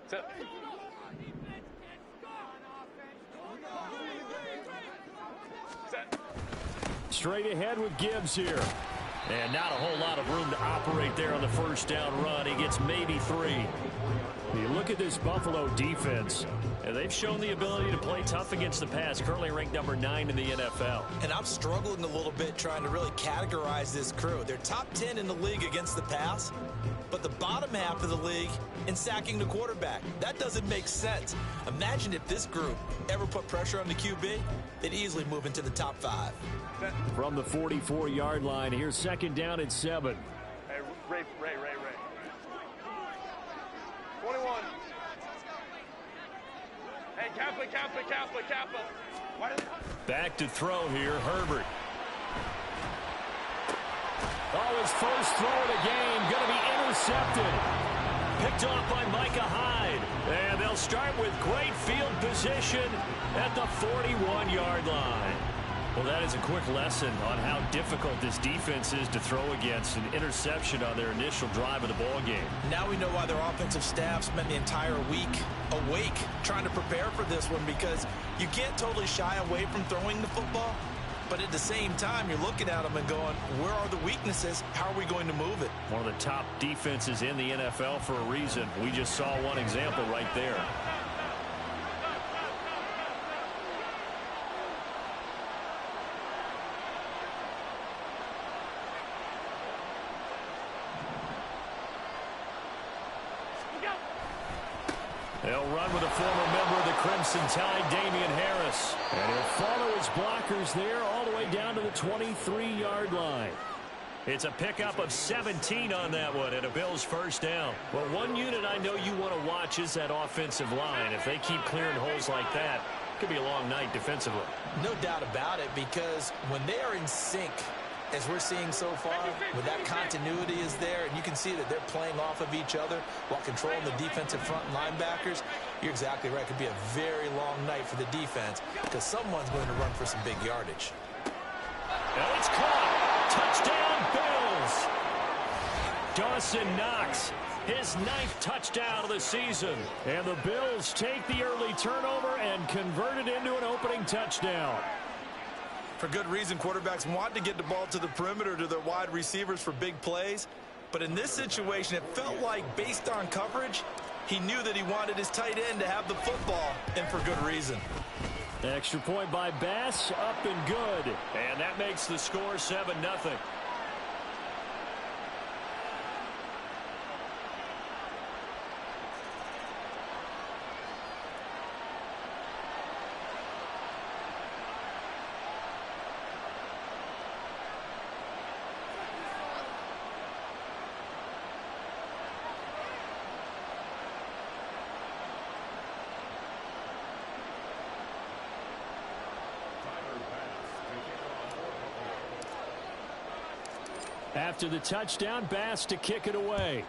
Set. Set. Straight ahead with Gibbs here. And not a whole lot of room to operate there on the first down run. He gets maybe 3. You look at this Buffalo defense, and they've shown the ability to play tough against the pass, currently ranked number 9 in the NFL. And I'm struggling a little bit trying to really categorize this crew. They're top 10 in the league against the pass, but the bottom half of the league in sacking the quarterback. That doesn't make sense. Imagine if this group ever put pressure on the QB, they'd easily move into the top 5. From the 44-yard line, here's second down and 7. Hey, Ray. 21. Hey, Kappa. Back to throw here, Herbert. Oh, his first throw of the game, going to be intercepted. Picked off by Micah Hyde. And they'll start with great field position at the 41-yard line. Well, that is a quick lesson on how difficult this defense is to throw against. An interception on their initial drive of the ball game. Now we know why their offensive staff spent the entire week awake trying to prepare for this one, because you can't totally shy away from throwing the football, but at the same time you're looking at them and going, where are the weaknesses? How are we going to move it? One of the top defenses in the NFL for a reason. We just saw one example right there. They'll run with a former member of the Crimson Tide, Damian Harris. And he'll follow his blockers there all the way down to the 23-yard line. It's a pickup of 17 on that one and a Bills first down. Well, one unit I know you want to watch is that offensive line. If they keep clearing holes like that, it could be a long night defensively. No doubt about it, because when they are in sync, as we're seeing so far, when that continuity is there, and you can see that they're playing off of each other while controlling the defensive front linebackers, you're exactly right. It could be a very long night for the defense, because someone's going to run for some big yardage. And it's caught. Touchdown, Bills. Dawson Knox, his 9th touchdown of the season. And the Bills take the early turnover and convert it into an opening touchdown. For good reason, quarterbacks want to get the ball to the perimeter to their wide receivers for big plays. But in this situation, it felt like, based on coverage, he knew that he wanted his tight end to have the football, and for good reason. Extra point by Bass, up and good. And that makes the score 7-0. After the touchdown, Bass to kick it away.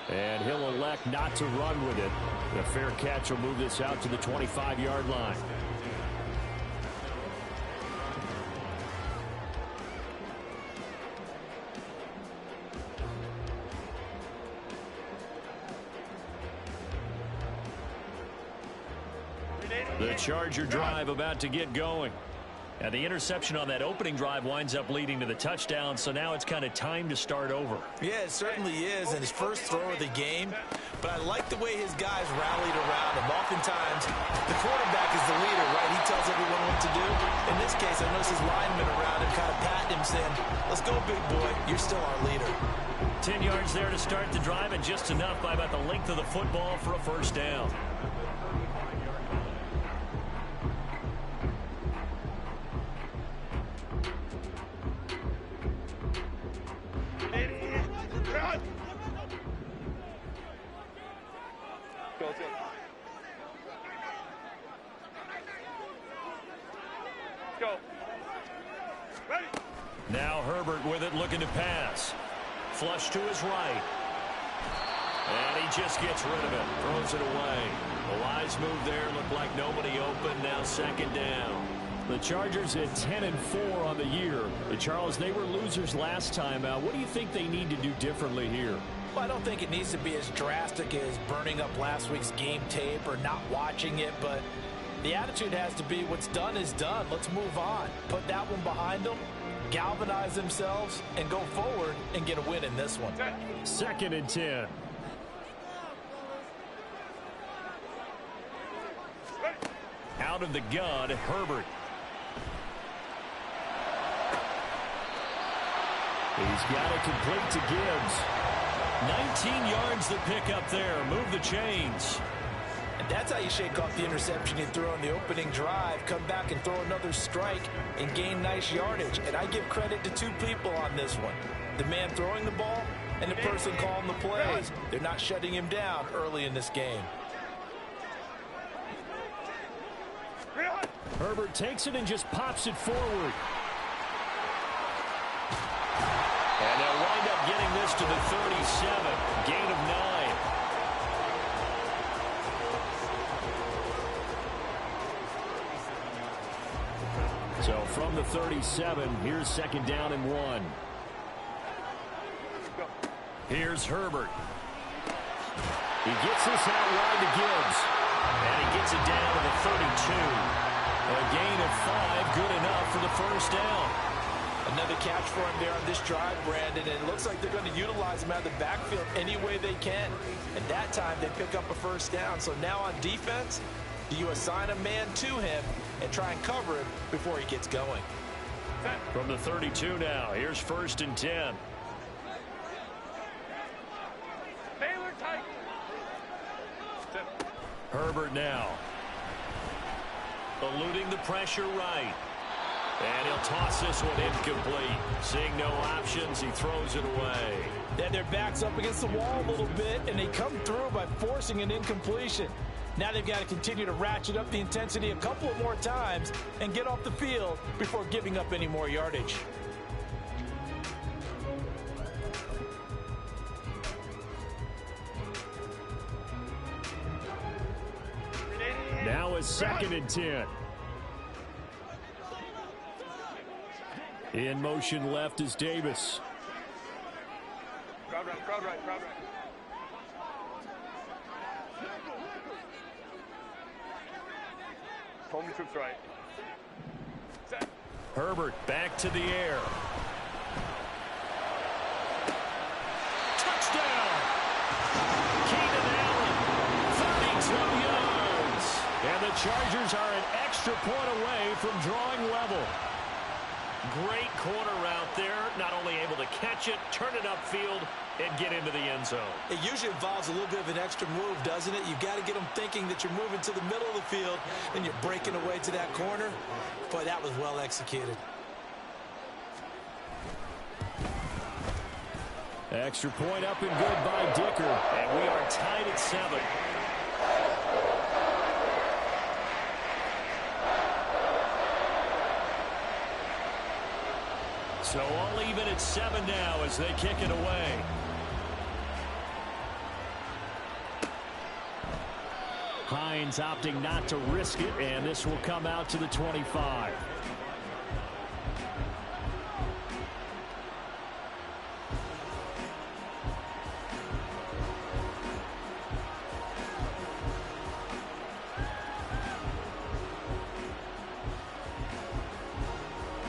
And he'll elect not to run with it. The fair catch will move this out to the 25-yard line. The Charger drive about to get going. And the interception on that opening drive winds up leading to the touchdown, so now it's kind of time to start over. Yeah, it certainly is, and his first throw of the game. But I like the way his guys rallied around him. Oftentimes, the quarterback is the leader, right? He tells everyone what to do. In this case, I noticed his linemen around him kind of patting him, saying, let's go, big boy. You're still our leader. 10 yards there to start the drive, and just enough by about the length of the football for a first down. Now Herbert with it, looking to pass. Flush to his right. And he just gets rid of it. Throws it away. A wise move there. Looked like nobody open. Now second down. The Chargers at 10-4 on the year. Charles, they were losers last time out. What do you think they need to do differently here? Well, I don't think it needs to be as drastic as burning up last week's game tape or not watching it, but the attitude has to be what's done is done. Let's move on. Put that one behind them, galvanize themselves, and go forward and get a win in this one. 2nd and 10. Out of the gun, Herbert. He's got it complete to Gibbs. 19 yards to pick up there. Move the chains. And that's how you shake off the interception you throw in the opening drive. Come back and throw another strike and gain nice yardage. And I give credit to two people on this one. The man throwing the ball and the person calling the plays. They're not shutting him down early in this game. Herbert takes it and just pops it forward. And they'll wind up getting this to the 37. Gain of 9. So from the 37, here's 2nd down and 1. Here's Herbert. He gets this out wide to Gibbs. And he gets it down to the 32. A gain of 5, good enough for the first down. Another catch for him there on this drive, Brandon, and it looks like they're going to utilize him out of the backfield any way they can. At that time, they pick up a first down. So now on defense, do you assign a man to him and try and cover him before he gets going? From the 32 now, here's 1st and 10. Baylor tight. Herbert now. Eluding the pressure right. And he'll toss this one incomplete. Seeing no options, he throws it away. Then their back's up against the wall a little bit, and they come through by forcing an incompletion. Now they've got to continue to ratchet up the intensity a couple of more times and get off the field before giving up any more yardage. Now it's 2nd and 10. In motion left is Davis. Crowd right, crowd right, crowd right. Home troops right. Set. Herbert back to the air. Touchdown! Keenan Allen, 32 yards. And the Chargers are an extra point away from drawing level. Great corner route there. Not only able to catch it, turn it upfield, and get into the end zone. It usually involves a little bit of an extra move, doesn't it? You've got to get them thinking that you're moving to the middle of the field and you're breaking away to that corner. Boy, that was well executed. Extra point up and good by Dicker. And we are tied at 7. So all even at 7 now as they kick it away. Hines opting not to risk it, and this will come out to the 25.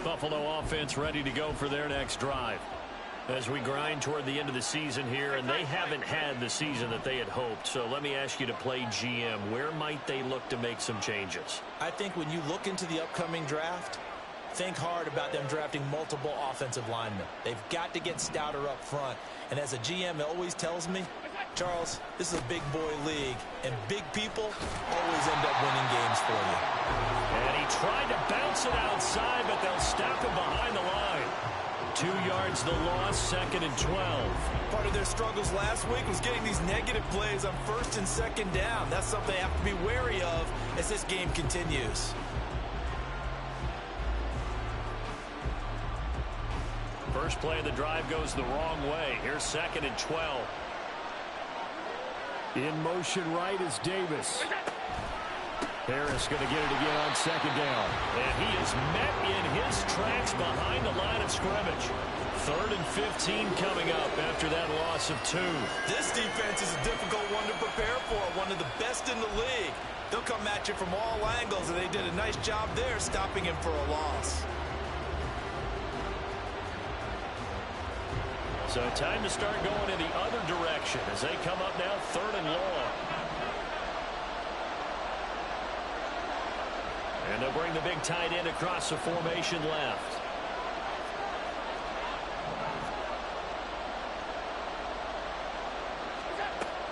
Buffalo offense ready to go for their next drive. As we grind toward the end of the season here, and they haven't had the season that they had hoped. So let me ask you to play GM. Where might they look to make some changes? I think when you look into the upcoming draft, think hard about them drafting multiple offensive linemen. They've got to get stouter up front. And as a GM, it always tells me, Charles, this is a big boy league, and big people always end up winning games for you. And he tried to bounce it outside, but they'll stop him behind the line. 2 yards the loss, 2nd and 12. Part of their struggles last week was getting these negative plays on 1st and 2nd down. That's something they have to be wary of as this game continues. First play of the drive goes the wrong way. Here's 2nd and 12. In motion right is Davis. Harris going to get it again on second down. And he is met in his tracks behind the line of scrimmage. 3rd and 15 coming up after that loss of 2. This defense is a difficult one to prepare for, one of the best in the league. They'll come at you from all angles, and they did a nice job there stopping him for a loss. So time to start going in the other direction as they come up now 3rd and long. And they'll bring the big tight end across the formation left.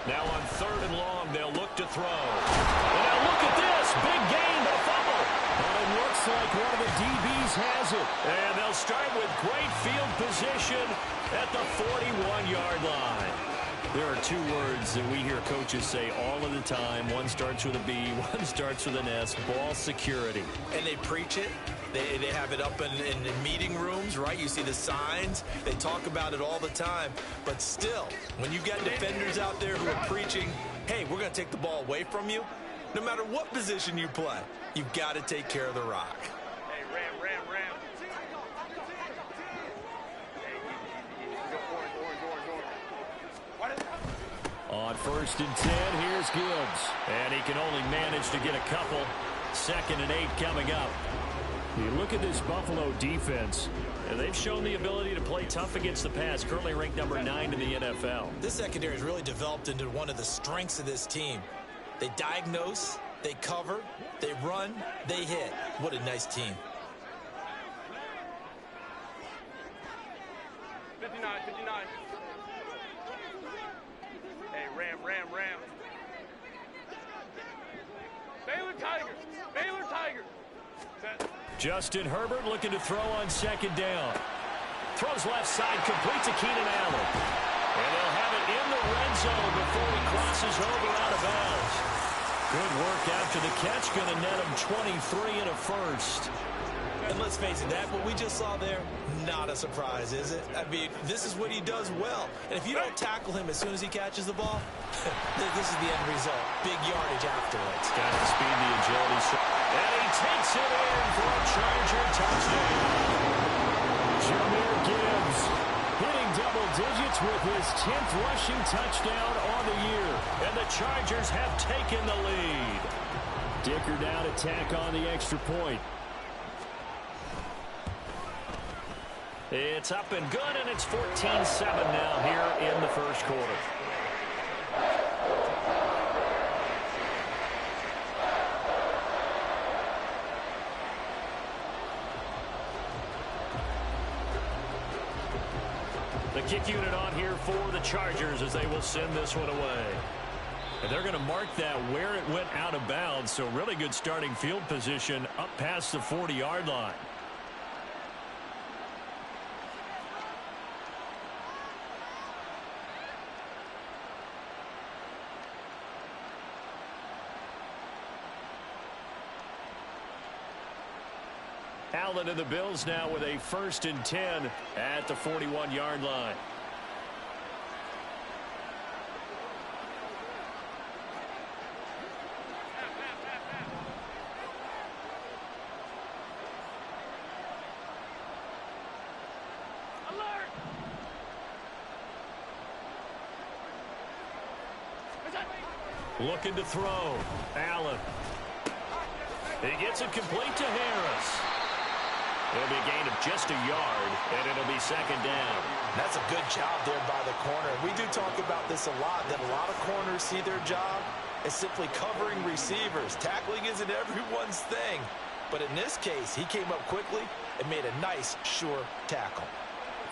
Now on 3rd and long, they'll look to throw. And now look at this. Big gain, a fumble. And it looks like one of the DBs has it. And they'll start with great field position at the 41-yard line. There are 2 words that we hear coaches say all of the time. One starts with a B, one starts with an S, ball security. And they preach it. They have it up in meeting rooms, right? You see the signs. They talk about it all the time. But still, when you got defenders out there who are preaching, hey, we're going to take the ball away from you, no matter what position you play, you've got to take care of the rock. Hey, Ram. On 1st and 10, here's Gibbs. And he can only manage to get a couple. 2nd and 8 coming up. You look at this Buffalo defense, and they've shown the ability to play tough against the pass, currently ranked number 9 in the NFL. This secondary has really developed into one of the strengths of this team. They diagnose, they cover, they run, they hit. What a nice team. 59. Hey, Ram. Baylor Tigers. Set. Justin Herbert looking to throw on 2nd down. Throws left side, complete to Keenan Allen. And they'll have it in the red zone before he crosses over out of bounds. Good work after the catch, going to net him 23 and a first. And let's face it, that what we just saw there, not a surprise, is it? I mean, this is what he does well. And if you don't tackle him as soon as he catches the ball, this is the end result. Big yardage afterwards. Got the speed, the agility. And he takes it in for a Charger touchdown. Jahmyr Gibbs hitting double digits with his 10th rushing touchdown on the year. And the Chargers have taken the lead. Dicker down to tack on the extra point. It's up and good, and it's 14-7 now here in the first quarter. The kick unit on here for the Chargers as they will send this one away. And they're going to mark that where it went out of bounds, so really good starting field position up past the 40-yard line. Allen and the Bills now with a 1st and 10 at the 41-yard line. Alert! Looking to throw. Allen. He gets it complete to Harris. It'll be a gain of just a yard, and it'll be 2nd down. That's a good job there by the corner. We do talk about this a lot, that a lot of corners see their job as simply covering receivers. Tackling isn't everyone's thing. But in this case, he came up quickly and made a nice, sure tackle.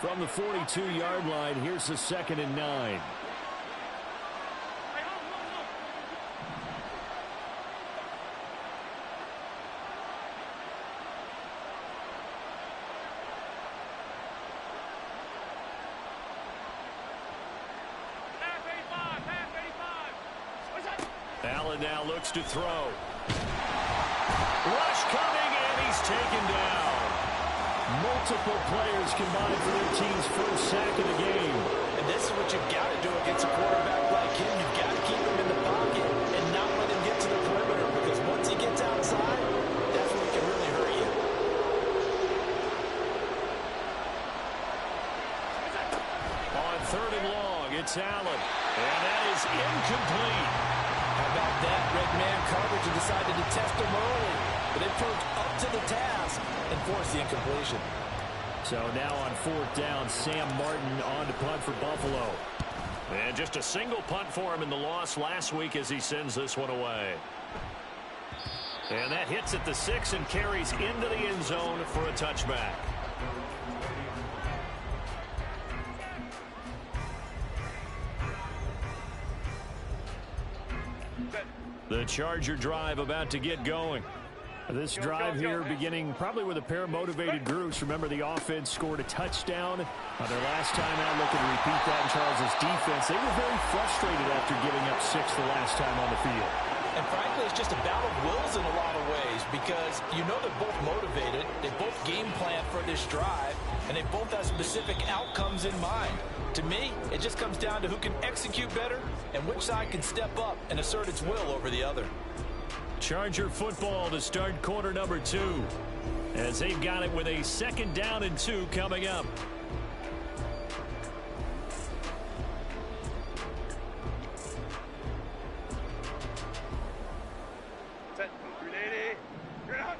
From the 42-yard line, here's the 2nd and 9. Allen now looks to throw. Rush coming, and he's taken down. Multiple players combined for their team's first sack of the game. And this is what you've got to do against a quarterback like him. You've got to keep him in the pocket and not let him get to the perimeter, because once he gets third and long. It's Allen. And that is incomplete. How about that? Red man coverage and decided to test him early. But they proved up to the task and forced the incompletion. So now on fourth down, Sam Martin on to punt for Buffalo. And just a single punt for him in the loss last week as he sends this one away. And that hits at the 6 and carries into the end zone for a touchback. The Charger drive about to get going. This drive here beginning probably with a pair of motivated groups. Remember, the offense scored a touchdown on their last time out. Looking to repeat that in Charles' defense. They were very frustrated after giving up 6 the last time on the field. And frankly, it's just a battle of wills in a lot of ways because you know they're both motivated. They both game plan for this drive, and they both have specific outcomes in mind. To me, it just comes down to who can execute better and which side can step up and assert its will over the other. Charger football to start quarter number 2 as they've got it with a 2nd down and 2 coming up. Set. 380. You're out.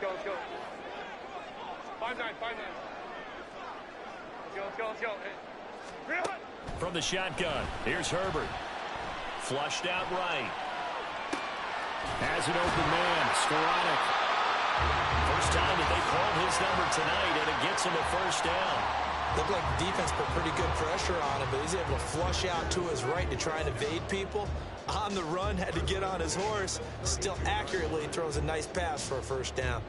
Let's go. 5-9. Let's go. Hey. From the shotgun, here's Herbert. Flushed out right. Has an open man, Skoranek. First time that they called his number tonight, and it gets him a first down. Looked like the defense put pretty good pressure on him, but he's able to flush out to his right to try and evade people. On the run, had to get on his horse. Still accurately throws a nice pass for a first down.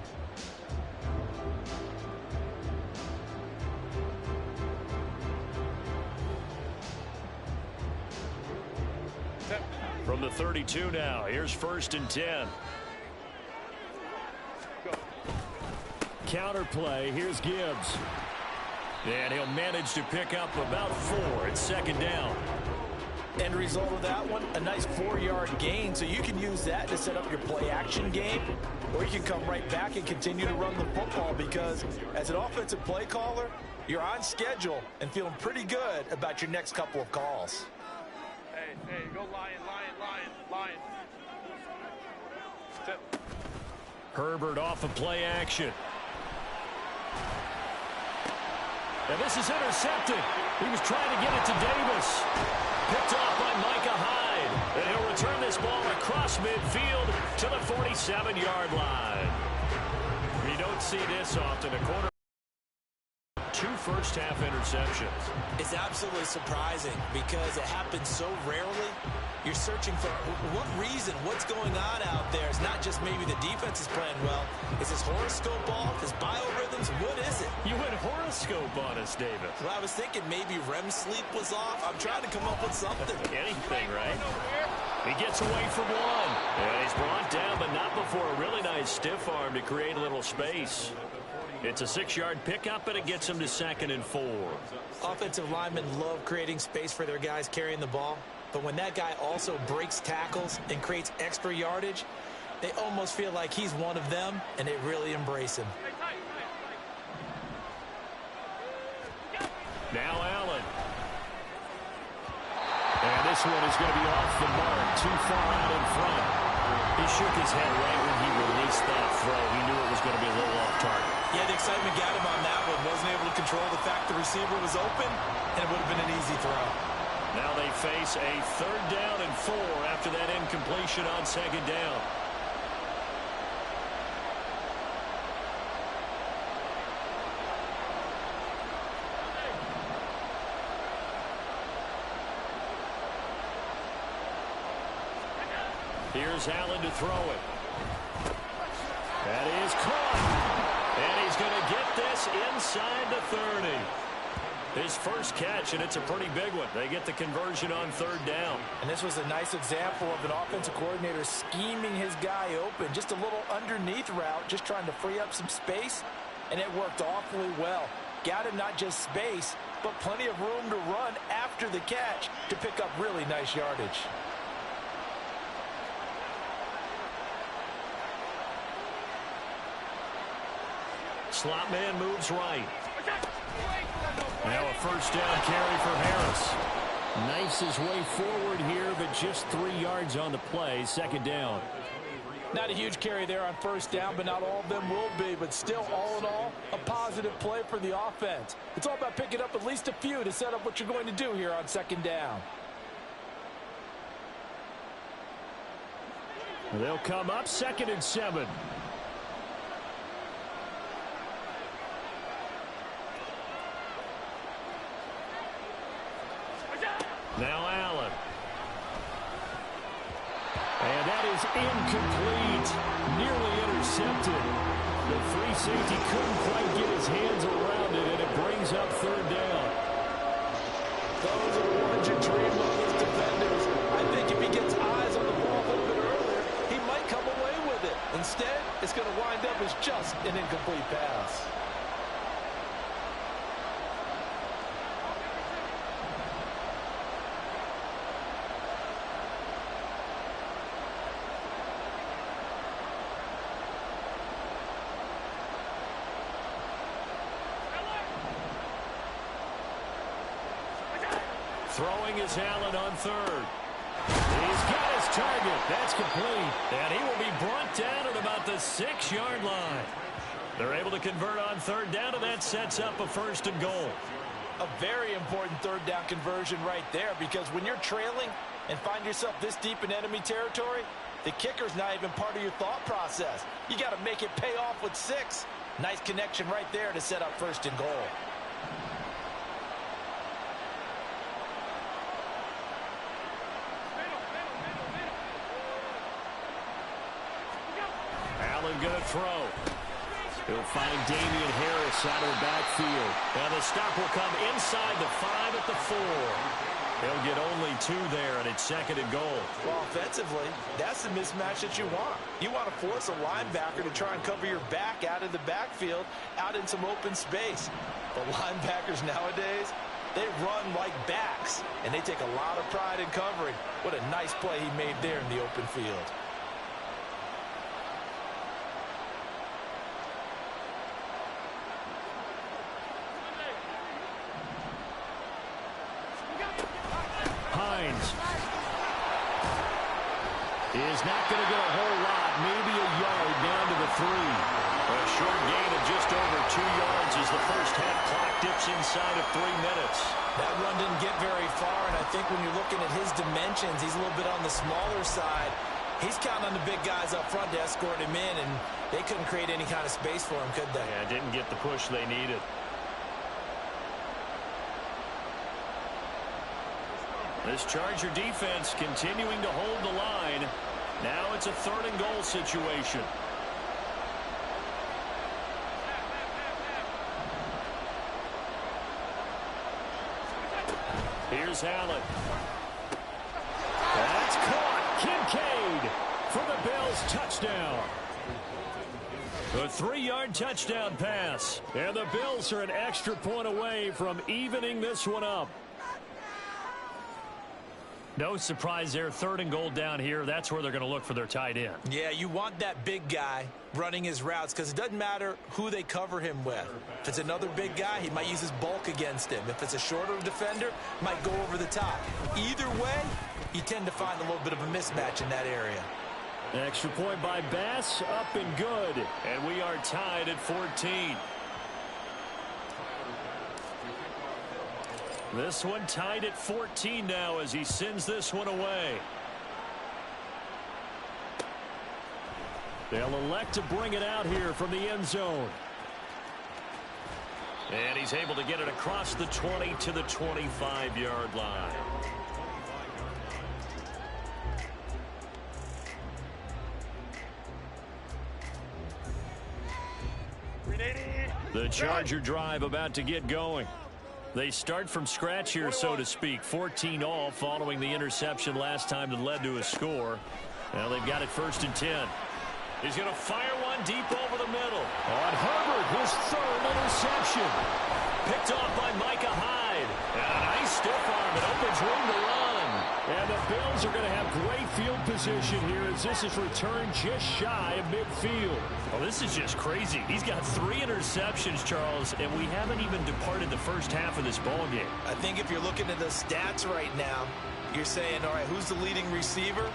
From the 32 now, here's 1st and 10. Go. Counter play, here's Gibbs. And he'll manage to pick up about 4. It's 2nd down. End result of that one, a nice 4-yard gain. So you can use that to set up your play-action game, or you can come right back and continue to run the football because as an offensive play caller, you're on schedule and feeling pretty good about your next couple of calls. Hey, go Lion. Set. Herbert off of play action. And this is intercepted. He was trying to get it to Davis. Picked off by Micah Hyde. And he'll return this ball across midfield to the 47-yard line. You don't see this often. A quarter. 2 first-half interceptions. It's absolutely surprising because it happens so rarely. You're searching for what reason, what's going on out there. It's not just maybe the defense is playing well. Is his horoscope off? His biorhythms? What is it? You went horoscope on us, David. Well, I was thinking maybe REM sleep was off. I'm trying to come up with something. Anything, right? He gets away from one. And he's brought down, but not before a really nice stiff arm to create a little space. It's a 6-yard pickup, and it gets him to 2nd and 4. Offensive linemen love creating space for their guys carrying the ball. But when that guy also breaks tackles and creates extra yardage, they almost feel like he's one of them, and they really embrace him. Now Allen. And this one is going to be off the mark, too far out in front. He shook his head right when he released that throw. He knew it was going to be a little off target. Yeah, the excitement got him on that one. Wasn't able to control the fact the receiver was open, and it would have been an easy throw. Now they face a 3rd down and 4 after that incompletion on 2nd down. Here's Allen to throw it. That is caught. And he's going to get this inside the 30. His first catch, and it's a pretty big one. They get the conversion on 3rd down. And this was a nice example of an offensive coordinator scheming his guy open. Just a little underneath route, just trying to free up some space, and it worked awfully well. got him not just space, but plenty of room to run after the catch to pick up really nice yardage. Slot man moves right. Now a first down carry for Harris. Knifes his way forward here, but just 3 yards on the play. Second down. Not a huge carry there on first down, but not all of them will be. But still, all in all, a positive play for the offense. It's all about picking up at least a few to set up what you're going to do here on second down. They'll come up 2nd and 7. Now Allen. And that is incomplete. Nearly intercepted. The free safety couldn't quite get his hands around it, and it brings up 3rd down. Those are the ones you dream of as defenders. I think if he gets eyes on the ball a little bit earlier, he might come away with it. Instead, it's going to wind up as just an incomplete pass. Throwing is Allen on 3rd. He's got his target. That's complete. And he will be brought down at about the 6-yard line. They're able to convert on 3rd down, and that sets up a 1st and goal. A very important 3rd down conversion right there, because when you're trailing and find yourself this deep in enemy territory, the kicker's not even part of your thought process. You got to make it pay off with 6. Nice connection right there to set up 1st and goal. Going to throw. He'll find Damien Harris out of the backfield. And the stop will come inside the 5 at the 4. He'll get only 2 there, and it's 2nd and goal. Well, offensively, that's the mismatch that you want. You want to force a linebacker to try and cover your back out of the backfield, out in some open space. But linebackers nowadays, they run like backs, and they take a lot of pride in covering. What a nice play he made there in the open field. Is not going to get a whole lot, maybe a yard down to the 3. A short gain of just over 2 yards as the first half clock dips inside of 3 minutes. That run didn't get very far, and I think when you're looking at his dimensions, he's a little bit on the smaller side. He's counting on the big guys up front to escort him in, and they couldn't create any kind of space for him, could they? Yeah, didn't get the push they needed. This Charger defense continuing to hold the line. Now it's a 3rd and goal situation. Here's Allen. That's caught. Kincaid for the Bills touchdown. A 3-yard touchdown pass. And the Bills are an extra point away from evening this one up. No surprise there. 3rd and goal down here. That's where they're going to look for their tight end. Yeah, you want that big guy running his routes because it doesn't matter who they cover him with. If it's another big guy, he might use his bulk against him. If it's a shorter defender, might go over the top. Either way, you tend to find a little bit of a mismatch in that area. Extra point by Bass, up and good. And we are tied at 14. This one tied at 14 now as he sends this one away. They'll elect to bring it out here from the end zone. And he's able to get it across the 20 to the 25-yard line. The Charger drive about to get going. They start from scratch here, so to speak. 14 all following the interception last time that led to a score. Now they've got it 1st and 10. He's going to fire one deep over the middle. On Herbert, his 3rd interception. picked off by Micah Hyde. And a nice stiff arm. It opens room to run. And the Bills are going to have great field position here as this is returned just shy of midfield. Well, this is just crazy. He's got 3 interceptions, Charles, and we haven't even departed the first half of this ball game. I think if you're looking at the stats right now, you're saying, all right, who's the leading receiver?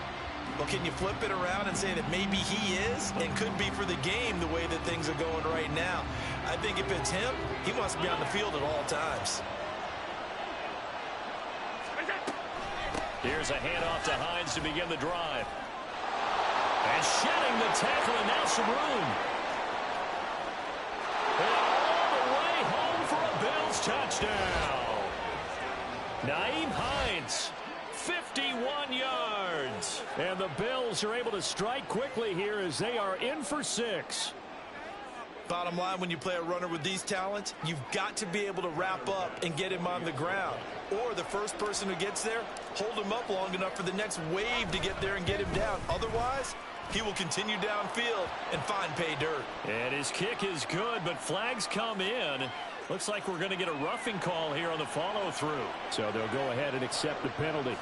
Well, can you flip it around and say that maybe he is and could be for the game the way that things are going right now? I think if it's him, he wants to be on the field at all times. Here's a handoff to Hines to begin the drive. And shedding the tackle, and now some room. And all the way home for a Bills touchdown. Nyheim Hines, 51 yards. And the Bills are able to strike quickly here as they are in for 6. Bottom line, when you play a runner with these talents, you've got to be able to wrap up and get him on the ground. Or the first person who gets there, hold him up long enough for the next wave to get there and get him down. Otherwise, he will continue downfield and find pay dirt. And his kick is good, but flags come in. Looks like we're going to get a roughing call here on the follow-through. So they'll go ahead and accept the penalty.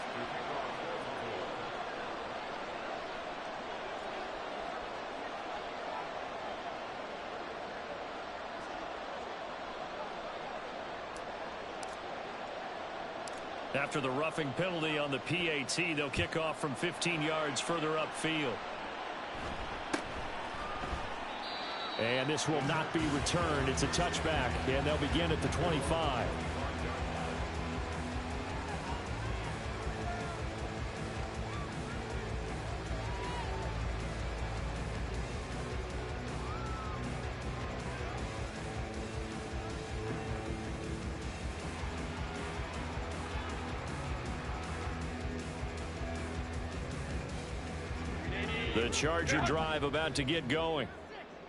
After the roughing penalty on the PAT, they'll kick off from 15 yards further upfield. And this will not be returned. It's a touchback, and they'll begin at the 25. The Charger drive about to get going.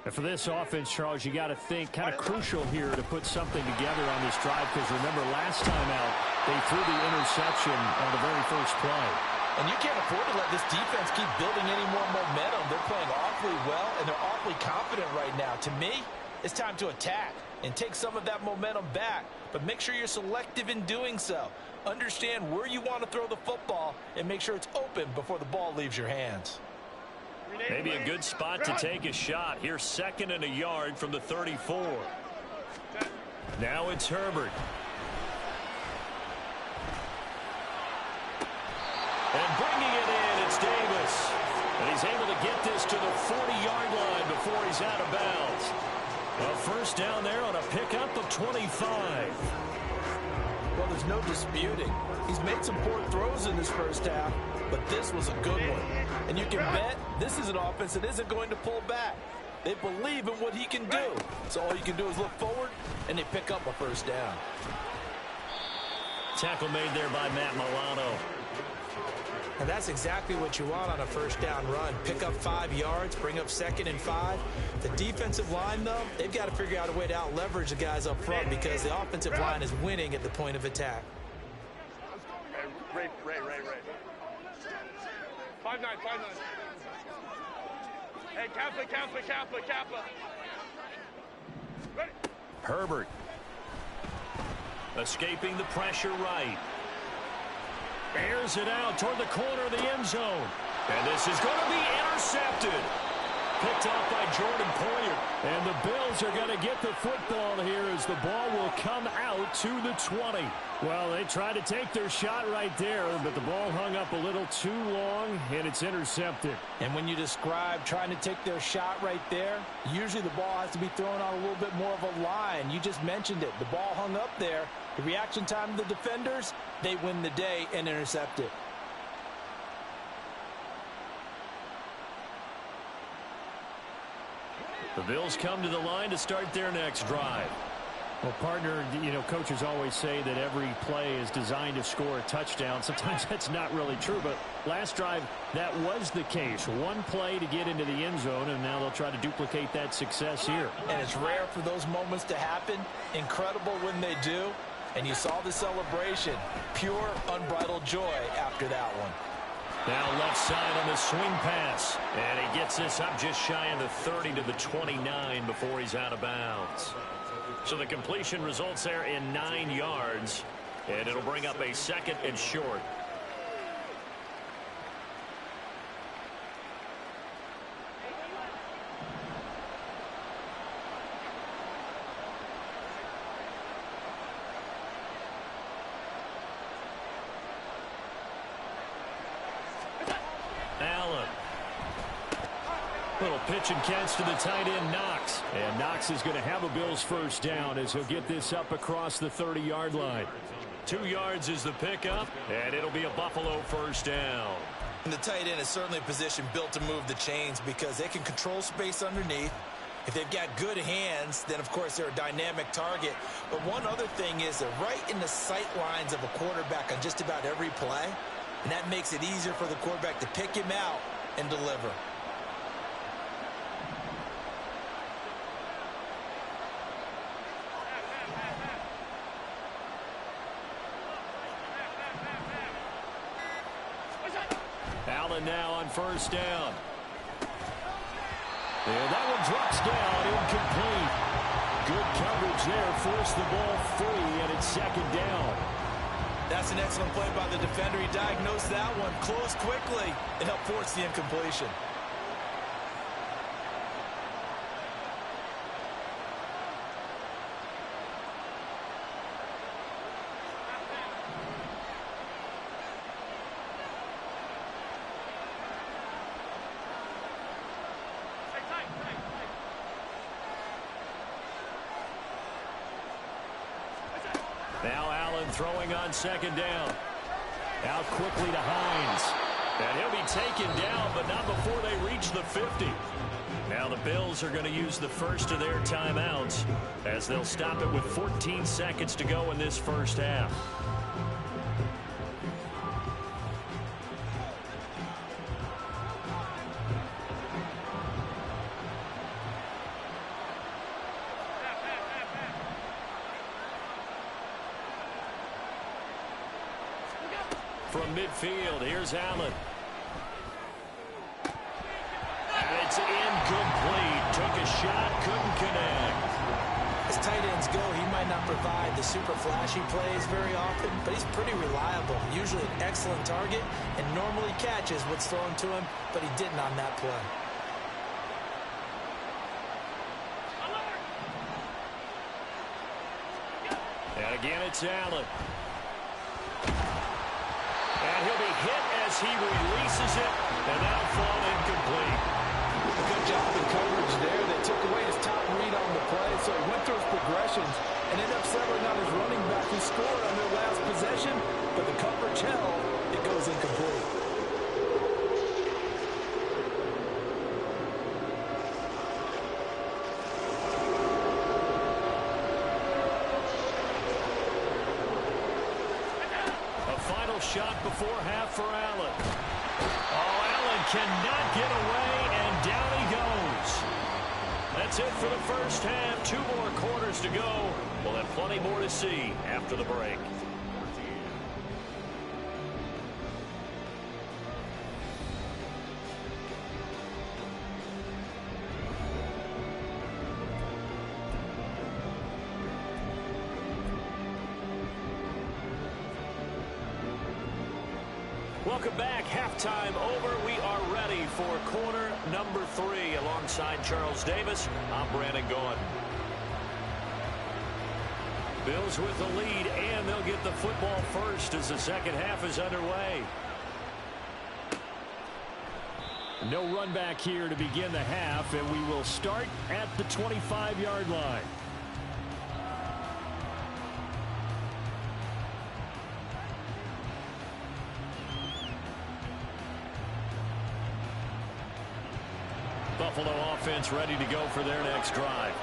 And for this offense, Charles, you got to think kind of crucial here to put something together on this drive, because remember last time out they threw the interception on the very first play. And you can't afford to let this defense keep building any more momentum. They're playing awfully well, and they're awfully confident right now. To me, it's time to attack and take some of that momentum back, but make sure you're selective in doing so. Understand where you want to throw the football and make sure it's open before the ball leaves your hands. Maybe a good spot to take a shot. Here's 2nd and a yard from the 34. Now it's Herbert. And bringing it in, it's Davis. And he's able to get this to the 40-yard line before he's out of bounds. A first down there on a pickup of 25. Well, there's no disputing. He's made some poor throws in this first half, but this was a good one. And you can bet this is an offense that isn't going to pull back. They believe in what he can do. So all you can do is look forward, and they pick up a first down. Tackle made there by Matt Milano. And that's exactly what you want on a first down run. Pick up 5 yards, bring up 2nd and 5. The defensive line, though, they've got to figure out a way to out-leverage the guys up front because the offensive line is winning at the point of attack. Ray. 5-9. Hey, Kappa. Ready. Herbert. Escaping the pressure right. Airs it out toward the corner of the end zone. And this is going to be intercepted. Picked off by Jordan Poyer. And the Bills are going to get the football here as the ball will come out to the 20. Well, they tried to take their shot right there, but the ball hung up a little too long, and it's intercepted. And when you describe trying to take their shot right there, usually the ball has to be thrown on a little bit more of a line. You just mentioned it. The ball hung up there. The reaction time of the defenders, they win the day and intercept it. The Bills come to the line to start their next drive. Well, partner, coaches always say that every play is designed to score a touchdown. Sometimes that's not really true, but last drive, that was the case. One play to get into the end zone, and now they'll try to duplicate that success here. And it's rare for those moments to happen. Incredible when they do. And you saw the celebration. Pure, unbridled joy after that one. Now left side on the swing pass. And he gets this up just shy of the 30 to the 29 before he's out of bounds. So the completion results there in 9 yards. And it'll bring up a 2nd and short. Allen. Little pitch and catch to the tight end, Knox. And Knox is going to have a Bills first down as he'll get this up across the 30-yard line. 2 yards is the pickup, and it'll be a Buffalo first down. And the tight end is certainly a position built to move the chains because they can control space underneath. If they've got good hands, then, of course, they're a dynamic target. But one other thing is they're right in the sight lines of a quarterback on just about every play, and that makes it easier for the quarterback to pick him out and deliver. Allen now on first down. And that one drops down, incomplete. Good coverage there, forced the ball free, and it's 2nd down. That's an excellent play by the defender. He diagnosed that one, closed quickly, and helped force the incompletion. Now Allen throwing on 2nd down. Out quickly to Hines. And he'll be taken down, but not before they reach the 50. Now the Bills are going to use the first of their timeouts as they'll stop it with 14 seconds to go in this first half. From midfield, here's Allen. And it's incomplete. Took a shot, couldn't connect. As tight ends go, he might not provide the super flashy plays very often, but he's pretty reliable. Usually an excellent target and normally catches what's thrown to him, but he didn't on that play. And again, it's Allen. And he'll be hit as he releases it, and that'll fall incomplete. Good job in coverage there. They took away his top read on the play, so he went through his progressions and ended up settling on his running back who scored on their last possession, but the coverage held. It goes incomplete. Shot before half for Allen. Oh, Allen cannot get away, and down he goes. That's it for the first half. 2 more quarters to go. We'll have plenty more to see after the break. Welcome back. Halftime over. We are ready for quarter number 3. Alongside Charles Davis, I'm Brandon Gaudin. Bills with the lead, and they'll get the football first as the second half is underway. No run back here to begin the half, and we will start at the 25-yard line. Buffalo offense ready to go for their next drive.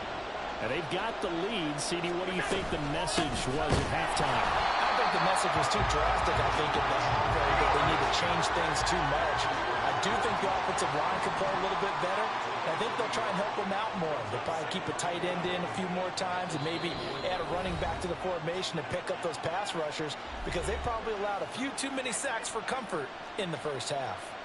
And they've got the lead. CD, what do you think the message was at halftime? I think the message was too drastic, I think, at the half, that they need to change things too much. I do think the offensive line can play a little bit better. I think they'll try and help them out more. They'll probably keep a tight end in a few more times and maybe add a running back to the formation to pick up those pass rushers because they probably allowed a few too many sacks for comfort in the first half.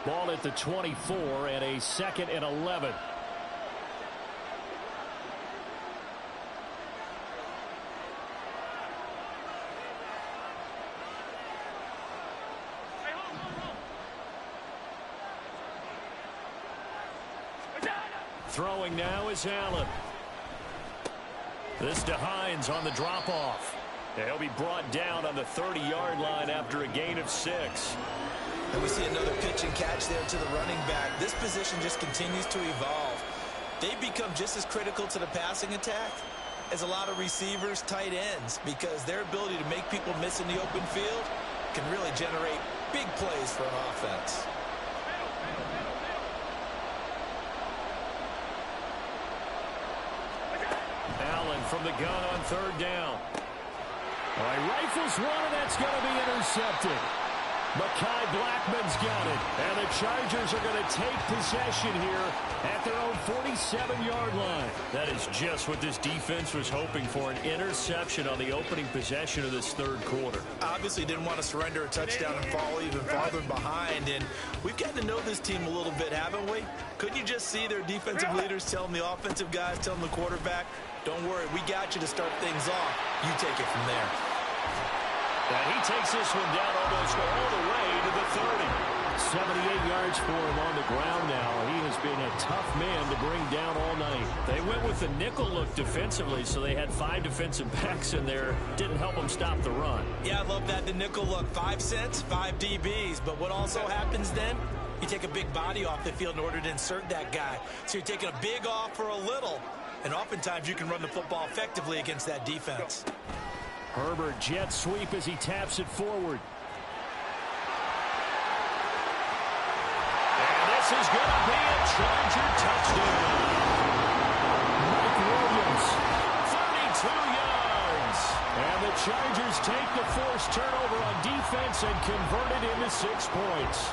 Ball at the 24 and a 2nd and 11. Throwing now is Allen. This to Hines on the drop-off. He'll be brought down on the 30-yard line after a gain of 6. And we see another pitch and catch there to the running back. This position just continues to evolve. They become just as critical to the passing attack as a lot of receivers, tight ends, because their ability to make people miss in the open field can really generate big plays for an offense. Allen from the gun on 3rd down. All right, rifles one, and that's going to be intercepted. Mekhi Blackmon's got it, and the Chargers are going to take possession here at their own 47-yard line. That is just what this defense was hoping for, an interception on the opening possession of this 3rd quarter. Obviously didn't want to surrender a touchdown and fall even farther behind, and we've gotten to know this team a little bit, haven't we? Couldn't you just see their defensive leaders telling the offensive guys, telling the quarterback, don't worry, we got you to start things off. You take it from there. And he takes this one down almost all the way to the 30. 78 yards for him on the ground now. He has been a tough man to bring down all night. They went with the nickel look defensively, so they had 5 defensive backs in there. Didn't help them stop the run. Yeah, I love that, the nickel look. 5 cents, 5 DBs. But what also happens then? You take a big body off the field in order to insert that guy. So you're taking a big off for a little. And oftentimes you can run the football effectively against that defense. Herbert jet sweep as he taps it forward. And this is going to be a Charger touchdown. Mike Williams, 32 yards. And the Chargers take the forced turnover on defense and convert it into 6 points.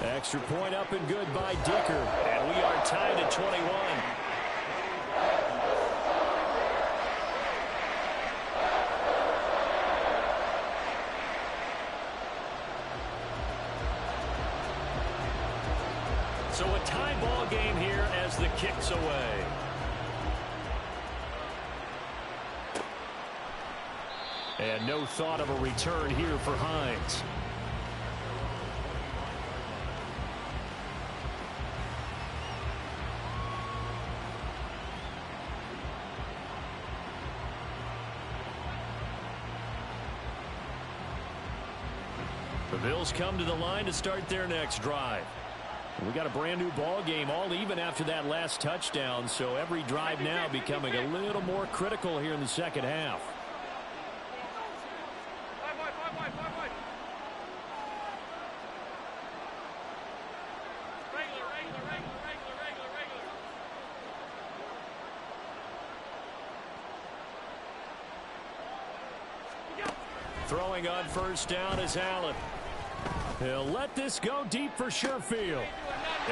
Extra point up and good by Dicker. And we are tied at 21. So a tie ball game here as the kick's away. And no thought of a return here for Hines. The Bills come to the line to start their next drive. We got a brand new ball game, all even after that last touchdown, so every drive now becoming a little more critical here in the second half. Throwing on 1st down is Allen. He'll let this go deep for Sherfield.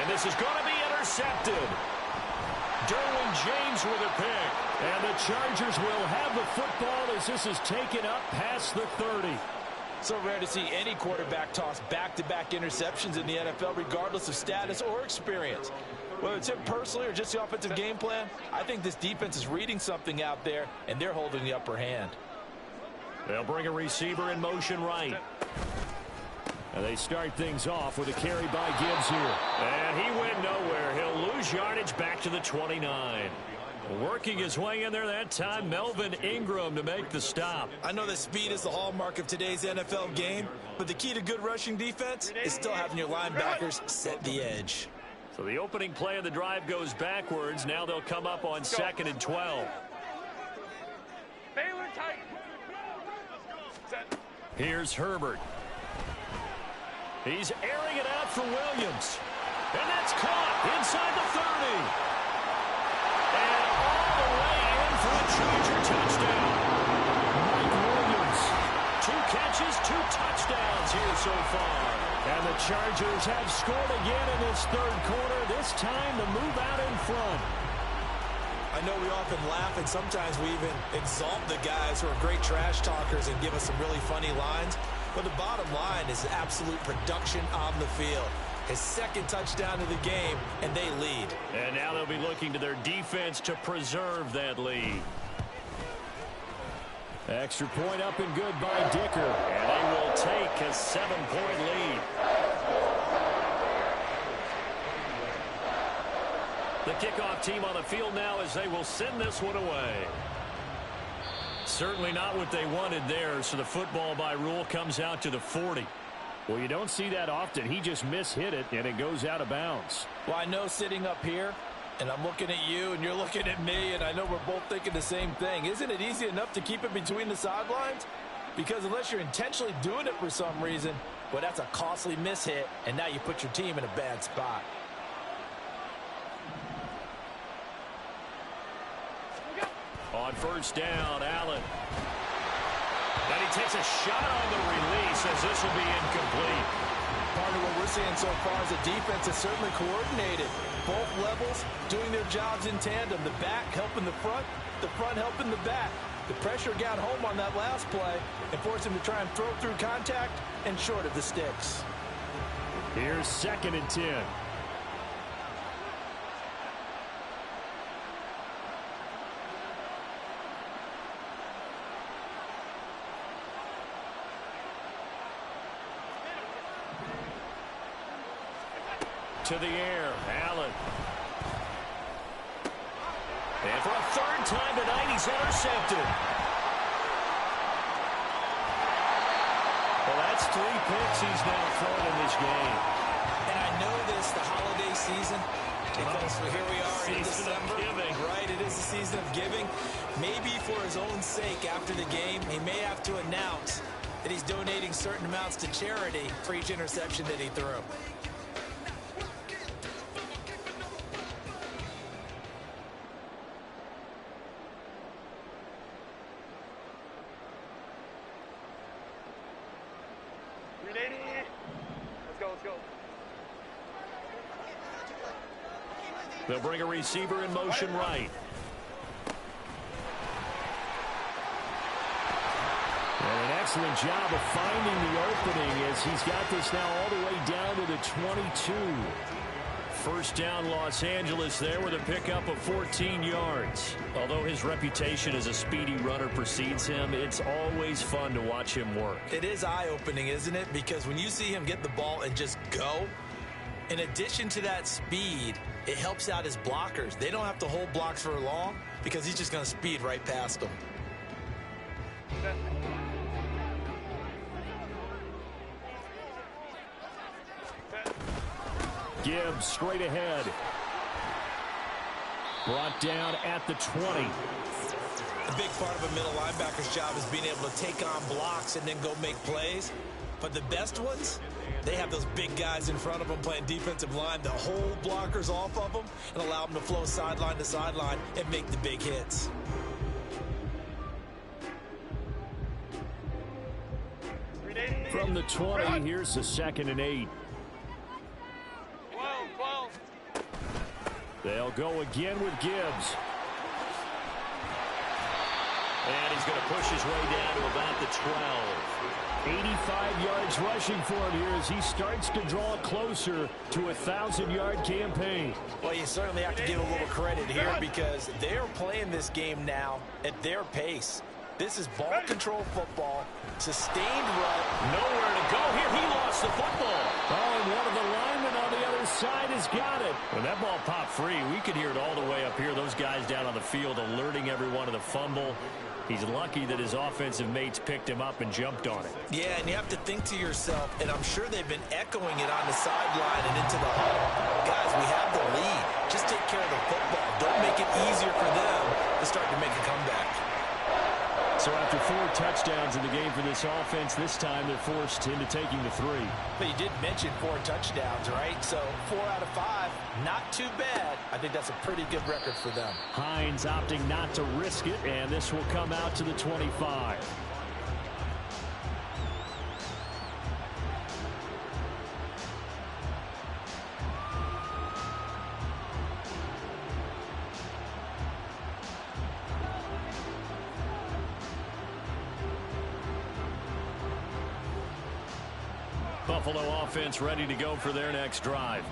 And this is going to be intercepted. Derwin James with a pick. And the Chargers will have the football as this is taken up past the 30. So rare to see any quarterback toss back-to-back interceptions in the NFL, regardless of status or experience. Whether it's him personally or just the offensive game plan, I think this defense is reading something out there, and they're holding the upper hand. They'll bring a receiver in motion right. And they start things off with a carry by Gibbs here. And he went nowhere. He'll lose yardage back to the 29. Working his way in there that time, Melvin Ingram to make the stop. I know that speed is the hallmark of today's NFL game, but the key to good rushing defense is still having your linebackers set the edge. So the opening play of the drive goes backwards. Now they'll come up on 2nd and 12. Baylor tight. Set. Here's Herbert. He's airing it out for Williams. And that's caught inside the 30. And all the way in for a Charger touchdown. Mike Williams. 2 catches, 2 touchdowns here so far. And the Chargers have scored again in this third quarter, this time to move out in front. I know we often laugh, and sometimes we even exalt the guys who are great trash talkers and give us some really funny lines. But the bottom line is absolute production on the field. His second touchdown of the game, and they lead. And now they'll be looking to their defense to preserve that lead. Extra point up and good by Dicker. And they will take a 7-point lead. The kickoff team on the field now as they will send this one away. Certainly not what they wanted there, so the football by rule comes out to the 40. Well, you don't see that often. He just mishit it, and it goes out of bounds. Well, I know sitting up here, and I'm looking at you, and you're looking at me, and I know we're both thinking the same thing. Isn't it easy enough to keep it between the sidelines? Because unless you're intentionally doing it for some reason, well, that's a costly mishit, and now you put your team in a bad spot. On first down, Allen. And he takes a shot on the release as this will be incomplete. Part of what we're seeing so far is the defense is certainly coordinated. Both levels doing their jobs in tandem. The back helping the front helping the back. The pressure got home on that last play and forced him to try and throw through contact and short of the sticks. Here's 2nd and 10. To the air, Allen. And for a 3rd time tonight, he's intercepted. Well, that's 3 picks he's now thrown in this game. And I know this, the holiday season, because here we are in December. Giving. Right, it is the season of giving. Maybe for his own sake after the game, he may have to announce that he's donating certain amounts to charity for each interception that he threw. They'll bring a receiver in motion right. And an excellent job of finding the opening as he's got this now all the way down to the 22. First down, Los Angeles there with a pickup of 14 yards. Although his reputation as a speedy runner precedes him, it's always fun to watch him work. It is eye-opening, isn't it? Because when you see him get the ball and just go, in addition to that speed, it helps out his blockers. They don't have to hold blocks for long because he's just going to speed right past them. Gibbs straight ahead. Brought down at the 20. A big part of a middle linebacker's job is being able to take on blocks and then go make plays. But the best ones, they have those big guys in front of them playing defensive line to hold blockers off of them and allow them to flow sideline to sideline and make the big hits. From the 20, here's the 2nd and 8. They'll go again with Gibbs. And he's going to push his way down to about the 12. 85 yards rushing for him here as he starts to draw closer to a 1,000-yard campaign. Well, you certainly have to give a little credit here because they're playing this game now at their pace. This is ball control football, sustained run. Nowhere to go here. He lost the football. Oh, and one of the linemen on the other side has got it. When that ball popped free, we could hear it all the way up here. Those guys down on the field alerting everyone of the fumble. He's lucky that his offensive mates picked him up and jumped on it. Yeah, and you have to think to yourself, and I'm sure they've been echoing it on the sideline and into the huddle. Guys, we have the lead. Just take care of the football. Don't make it easier for them to start to make a comeback. So after 4 touchdowns in the game for this offense, this time they're forced into taking the 3. But you did mention 4 touchdowns, right? So 4 out of 5, not too bad. I think that's a pretty good record for them. Hines opting not to risk it, and this will come out to the 25. Buffalo offense ready to go for their next drive.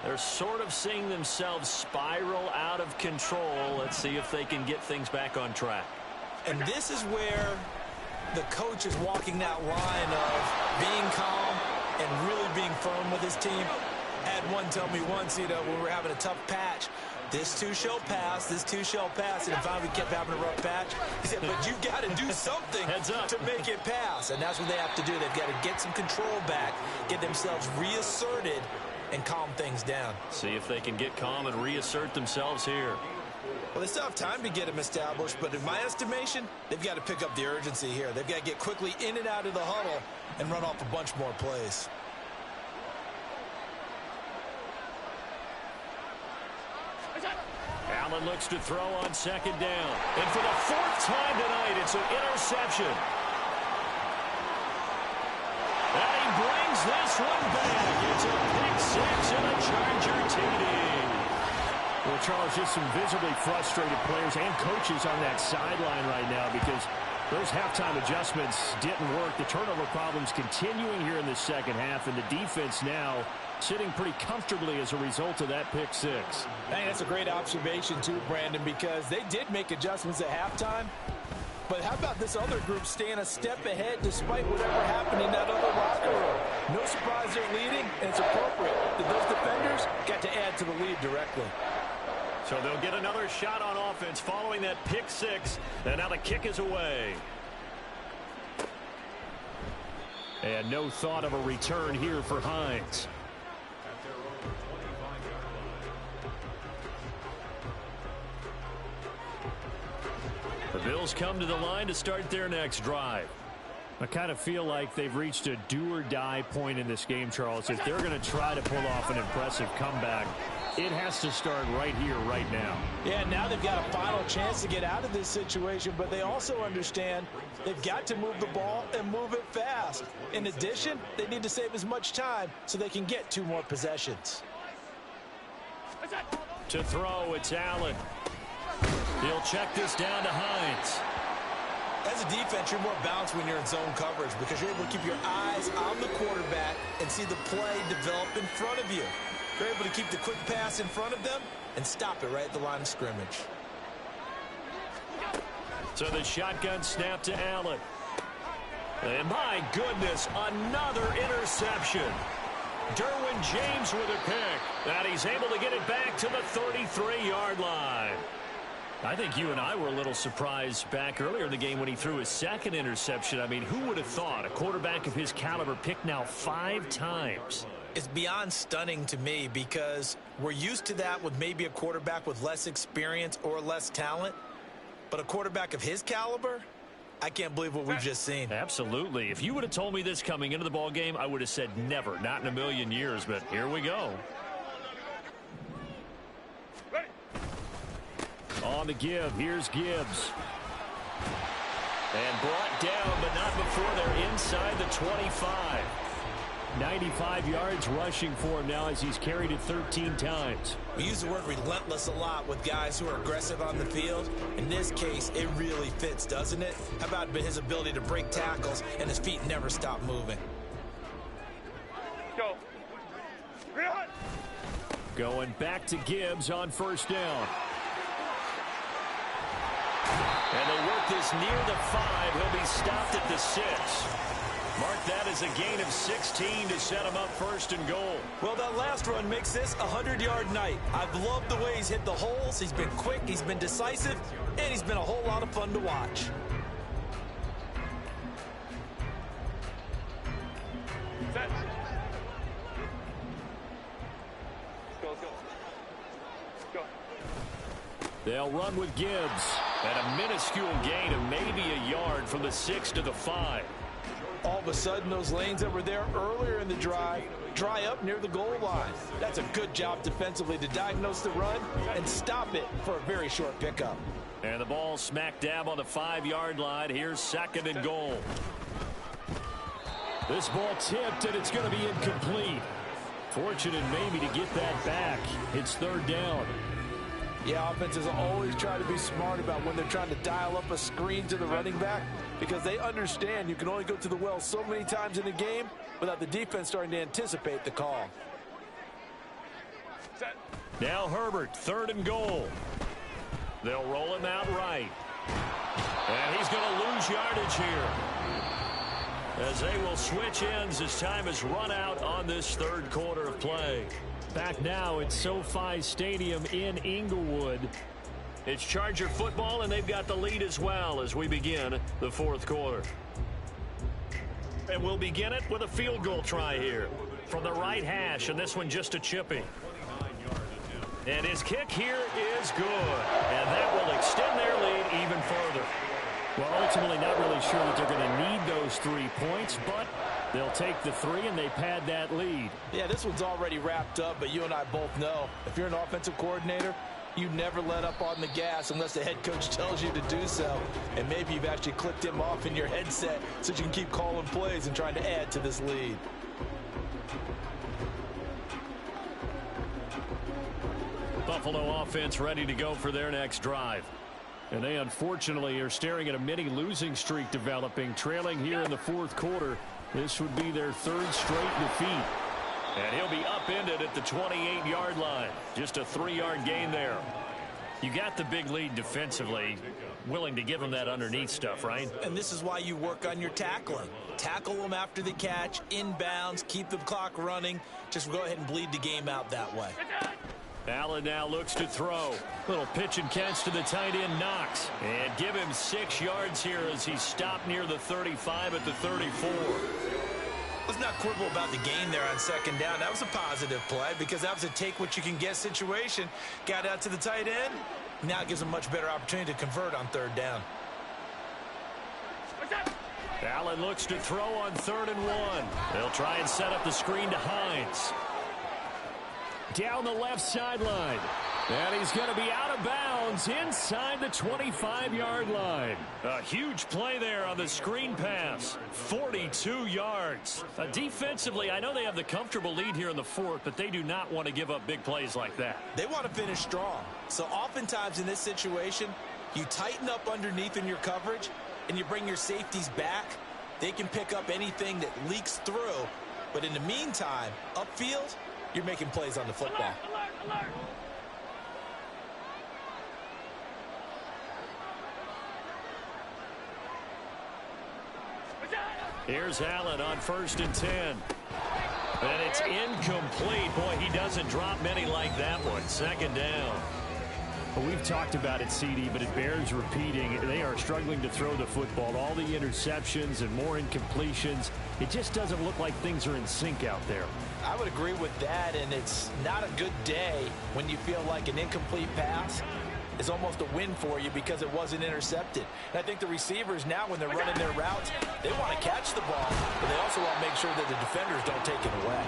They're sort of seeing themselves spiral out of control. Let's see if they can get things back on track. And this is where the coach is walking that line of being calm and really being firm with his team. I had one tell me once, when we were having a tough patch, this too shall pass, this too shall pass. And finally we kept having a rough patch. He said, but you've got to do something to make it pass. And that's what they have to do. They've got to get some control back, get themselves reasserted, and calm things down. See if they can get calm and reassert themselves here. Well, they still have time to get them established, but in my estimation, they've got to pick up the urgency here. They've got to get quickly in and out of the huddle and run off a bunch more plays. Allen looks to throw on 2nd down. And for the 4th time tonight, it's an interception. And he brings this one back. It's a pick 6 and a Charger TD. Well, Charles, just some visibly frustrated players and coaches on that sideline right now because those halftime adjustments didn't work. The turnover problems continuing here in the second half, and the defense now sitting pretty comfortably as a result of that pick 6. I think that's a great observation, too, Brandon, because they did make adjustments at halftime. But how about this other group staying a step ahead despite whatever happened in that other locker room? No surprise they're leading, and it's appropriate that those defenders got to add to the lead directly. So they'll get another shot on offense following that pick 6, and now the kick is away. And no thought of a return here for Hines. The Bills come to the line to start their next drive. I kind of feel like they've reached a do-or-die point in this game, Charles. If they're going to try to pull off an impressive comeback, it has to start right here, right now. Yeah, now they've got a final chance to get out of this situation, but they also understand they've got to move the ball and move it fast. In addition, they need to save as much time so they can get 2 more possessions. To throw, it's Allen. He'll check this down to Hines. As a defense, you're more balanced when you're in zone coverage because you're able to keep your eyes on the quarterback and see the play develop in front of you. You're able to keep the quick pass in front of them and stop it right at the line of scrimmage. So the shotgun snap to Allen. And my goodness, another interception. Derwin James with a pick. And he's able to get it back to the 33-yard line. I think you and I were a little surprised back earlier in the game when he threw his 2nd interception. I mean, who would have thought a quarterback of his caliber picked now 5 times? It's beyond stunning to me because we're used to that with maybe a quarterback with less experience or less talent. But a quarterback of his caliber, I can't believe what we've just seen. Absolutely. If you would have told me this coming into the ball game, I would have said never, not in a million years. But here we go. On the give, here's Gibbs. And brought down, but not before they're inside the 25. 95 yards rushing for him now as he's carried it 13 times. We use the word relentless a lot with guys who are aggressive on the field. In this case, it really fits, doesn't it? How about his ability to break tackles and his feet never stop moving? Go. Going back to Gibbs on 1st down. And they work this near the 5. He'll be stopped at the 6. Mark that as a gain of 16 to set him up 1st and goal. Well, that last run makes this a 100-yard night. I've loved the way he's hit the holes. He's been quick, he's been decisive, and he's been a whole lot of fun to watch. Set. Go, let's go. Go. They'll run with Gibbs. And a minuscule gain of maybe a yard from the 6 to the 5. All of a sudden, those lanes that were there earlier in the drive dry up near the goal line. That's a good job defensively to diagnose the run and stop it for a very short pickup. And the ball smack dab on the 5-yard line. Here's 2nd and goal. This ball tipped, and it's going to be incomplete. Fortunate maybe to get that back. It's 3rd down. Yeah, offenses always try to be smart about when they're trying to dial up a screen to the running back because they understand you can only go to the well so many times in a game without the defense starting to anticipate the call. Now Herbert, 3rd and goal. They'll roll him out right. And he's going to lose yardage here, as they will switch ends as time has run out on this 3rd quarter of play. Back now at SoFi Stadium in Inglewood. It's Charger football, and they've got the lead as well as we begin the 4th quarter. And we'll begin it with a field goal try here from the right hash, and this one just a chippy. And his kick here is good, and that will extend their lead even further. Well, ultimately not really sure that they're going to need those 3 points, but they'll take the 3 and they pad that lead. Yeah, this one's already wrapped up, but you and I both know if you're an offensive coordinator, you never let up on the gas unless the head coach tells you to do so. And maybe you've actually clicked him off in your headset so you can keep calling plays and trying to add to this lead. Buffalo offense ready to go for their next drive. And they unfortunately are staring at a mini losing streak developing, trailing here in the 4th quarter. This would be their 3rd straight defeat. And he'll be upended at the 28-yard line. Just a 3-yard gain there. You got the big lead defensively. Willing to give them that underneath stuff, right? And this is why you work on your tackling. Tackle them after the catch, inbounds, keep the clock running. Just go ahead and bleed the game out that way. Allen now looks to throw. Little pitch and catch to the tight end, Knox. And give him 6 yards here as he stopped near the 35 at the 34. Let's not quibble about the gain there on 2nd down. That was a positive play because that was a take-what-you-can-get situation. Got out to the tight end. Now it gives them a much better opportunity to convert on 3rd down. Allen looks to throw on 3rd and 1. They'll try and set up the screen to Hines. Down the left sideline. And he's going to be out of bounds inside the 25-yard line. A huge play there on the screen pass. 42 yards. Defensively, I know they have the comfortable lead here in the 4th, but they do not want to give up big plays like that. They want to finish strong. So oftentimes in this situation, you tighten up underneath in your coverage, and you bring your safeties back. They can pick up anything that leaks through. But in the meantime, upfield, you're making plays on the football. Alert, alert, alert. Here's Allen on 1st and 10. And it's incomplete. Boy, he doesn't drop many like that one. 2nd down. Well, we've talked about it, CD, but it bears repeating. They are struggling to throw the football. All the interceptions and more incompletions. It just doesn't look like things are in sync out there. I would agree with that, and it's not a good day when you feel like an incomplete pass is almost a win for you because it wasn't intercepted. And I think the receivers now, when they're running their routes, they want to catch the ball, but they also want to make sure that the defenders don't take it away.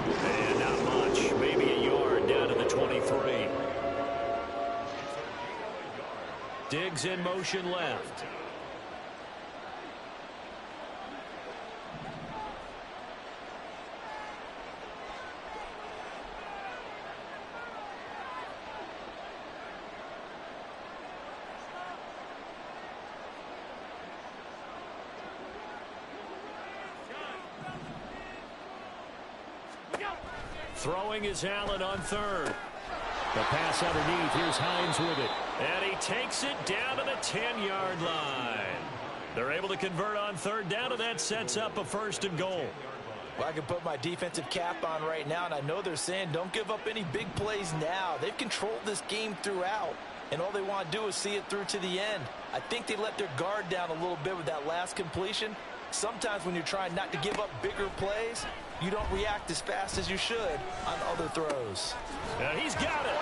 And not much. Maybe a yard down to the 23. Diggs in motion left. Throwing is Allen on 3rd. The pass underneath. Here's Hines with it. And he takes it down to the 10-yard line. They're able to convert on 3rd down, and that sets up a 1st and goal. Well, I can put my defensive cap on right now, and I know they're saying don't give up any big plays now. They've controlled this game throughout, and all they want to do is see it through to the end. I think they let their guard down a little bit with that last completion. Sometimes when you're trying not to give up bigger plays, you don't react as fast as you should on other throws. And he's got it.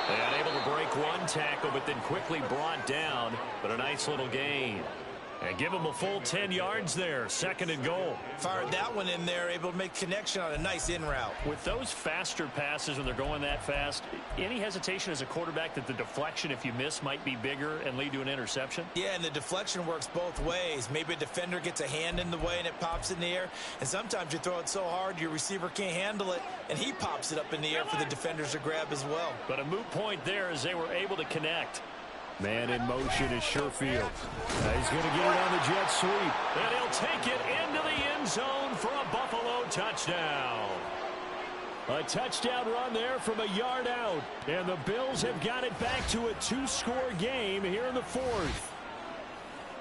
And able to break one tackle, but then quickly brought down. But a nice little gain. And give him a full 10 yards there. 2nd and goal. Fired that one in there, able to make connection on a nice in route. With those faster passes when they're going that fast, any hesitation as a quarterback that the deflection, if you miss, might be bigger and lead to an interception? Yeah, and the deflection works both ways. Maybe a defender gets a hand in the way and it pops in the air. And sometimes you throw it so hard your receiver can't handle it, and he pops it up in the air for the defenders to grab as well. But a moot point there as they were able to connect. Man in motion is Sherfield. He's going to get it on the jet sweep. And he'll take it into the end zone for a Buffalo touchdown. A touchdown run there from a yard out. And the Bills have got it back to a 2-score game here in the 4th.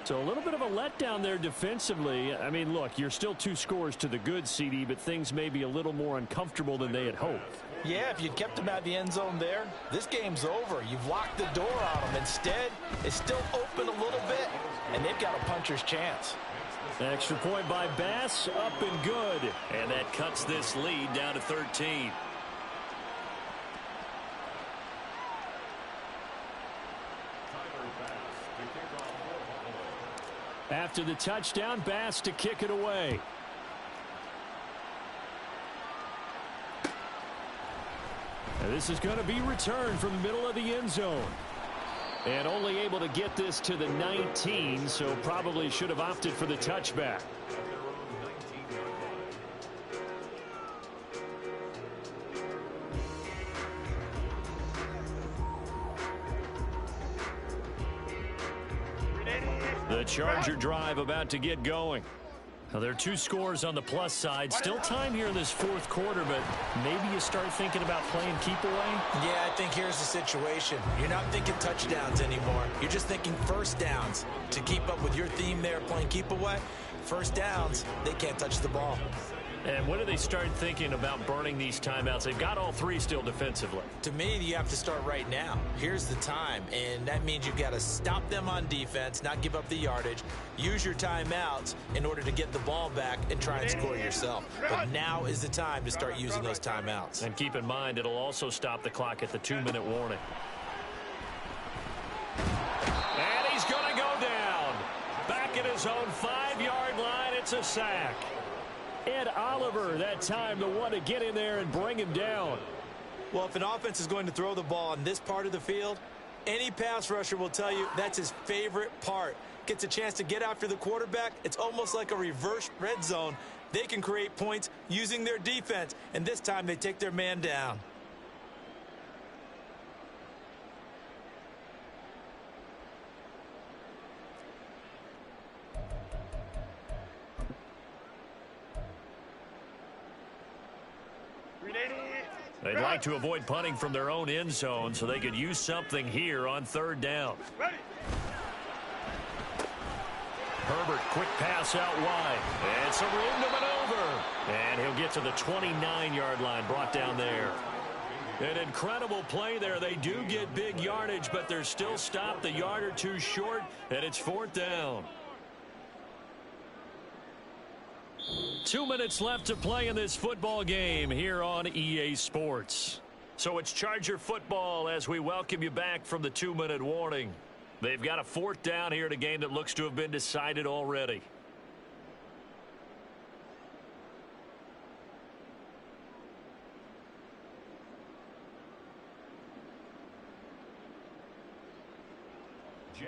So a little bit of a letdown there defensively. I mean, look, you're still 2 scores to the good, CD, but things may be a little more uncomfortable than they had hoped. Yeah, if you'd kept them out of the end zone there, this game's over. You've locked the door on them. Instead, it's still open a little bit, and they've got a puncher's chance. Extra point by Bass, up and good. And that cuts this lead down to 13. After the touchdown, Bass to kick it away. And this is going to be returned from the middle of the end zone. And only able to get this to the 19, so probably should have opted for the touchback. The Charger drive about to get going. Now, there are 2 scores on the plus side. Still time here in this 4th quarter, but maybe you start thinking about playing keep away? Yeah, I think here's the situation. You're not thinking touchdowns anymore. You're just thinking first downs. To keep up with your theme there, playing keep away, first downs, they can't touch the ball. And when do they start thinking about burning these timeouts? They've got all 3 still defensively. To me, you have to start right now. Here's the time, and that means you've got to stop them on defense, not give up the yardage, use your timeouts in order to get the ball back and try and score yourself. But now is the time to start using those timeouts. And keep in mind, it'll also stop the clock at the 2-minute warning. And he's going to go down. Back at his own 5-yard line, it's a sack. Ed Oliver, that time, the one to get in there and bring him down. Well, if an offense is going to throw the ball on this part of the field, any pass rusher will tell you that's his favorite part. Gets a chance to get after the quarterback. It's almost like a reverse red zone. They can create points using their defense, and this time they take their man down. They'd like to avoid punting from their own end zone so they could use something here on 3rd down. Ready. Herbert, quick pass out wide. It's a room to maneuver. And he'll get to the 29-yard line, brought down there. An incredible play there. They do get big yardage, but they're still stopped a yard or 2 short, and it's 4th down. 2 minutes left to play in this football game here on EA Sports. So it's Charger football as we welcome you back from the 2-minute warning. They've got a 4th down here in a game that looks to have been decided already.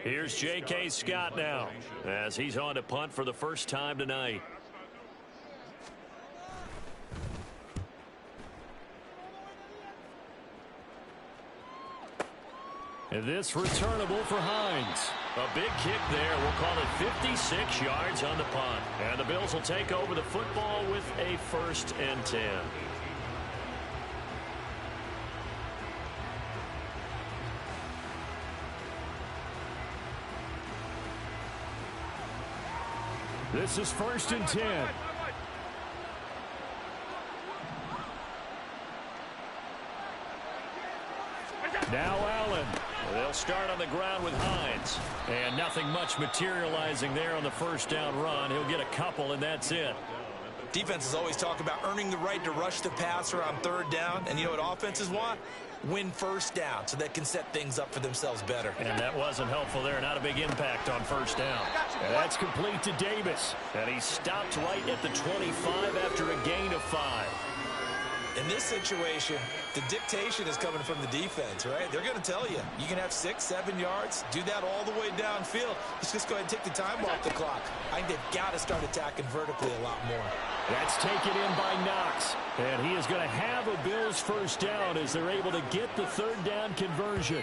Here's J.K. Scott now as he's on to punt for the first time tonight. And this returnable for Hines. A big kick there. We'll call it 56 yards on the punt. And the Bills will take over the football with a 1st and 10. This is 1st and 10. Now Allen. They'll start on the ground with Hines. And nothing much materializing there on the 1st down run. He'll get a couple, and that's it. Defenses always talk about earning the right to rush the passer on 3rd down. And you know what offenses want? win first down so they can set things up for themselves better. And that wasn't helpful there. Not a big impact on first down. And that's complete to Davis. And he stopped right at the 25 after a gain of 5. In this situation, the dictation is coming from the defense, right? They're going to tell you, you can have 6, 7 yards, do that all the way downfield. Let's just go ahead and take the time off the clock. I think they've got to start attacking vertically a lot more. That's taken in by Knox. And he is going to have a Bills first down as they're able to get the third down conversion.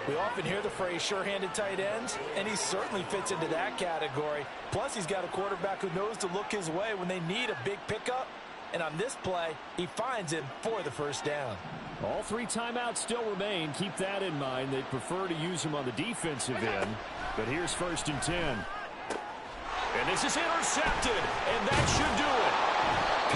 We often hear the phrase sure-handed tight ends, and he certainly fits into that category. Plus, he's got a quarterback who knows to look his way when they need a big pickup. And on this play, he finds him for the first down. All 3 timeouts still remain. Keep that in mind. They prefer to use him on the defensive end. But here's 1st and 10. And this is intercepted. And that should do it.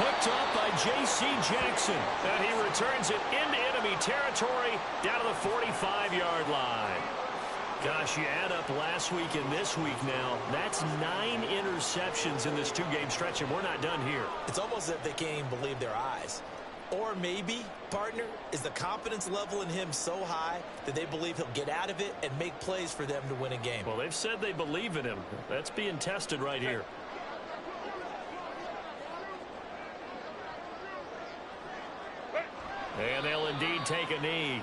Picked up by J.C. Jackson. And he returns it into enemy territory down to the 45-yard line. Gosh, you add up last week and this week now, that's 9 interceptions in this 2-game stretch, and we're not done here. It's almost as if they can't even believe their eyes. Or maybe, partner, is the confidence level in him so high that they believe he'll get out of it and make plays for them to win a game. Well, they've said they believe in him. That's being tested right here. And they'll indeed take a knee.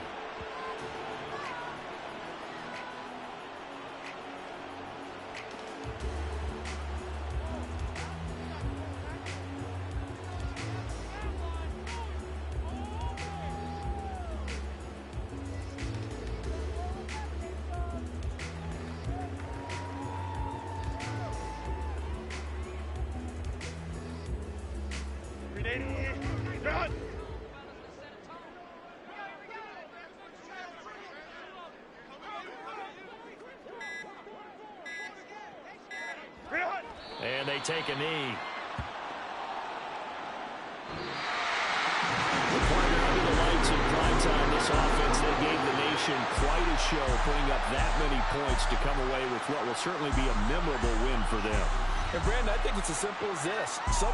Run! And they take a knee. Under the lights in prime time, this offense, they gave the nation quite a show, putting up that many points to come away with what will certainly be a memorable win for them. And Brandon, I think it's as simple as this.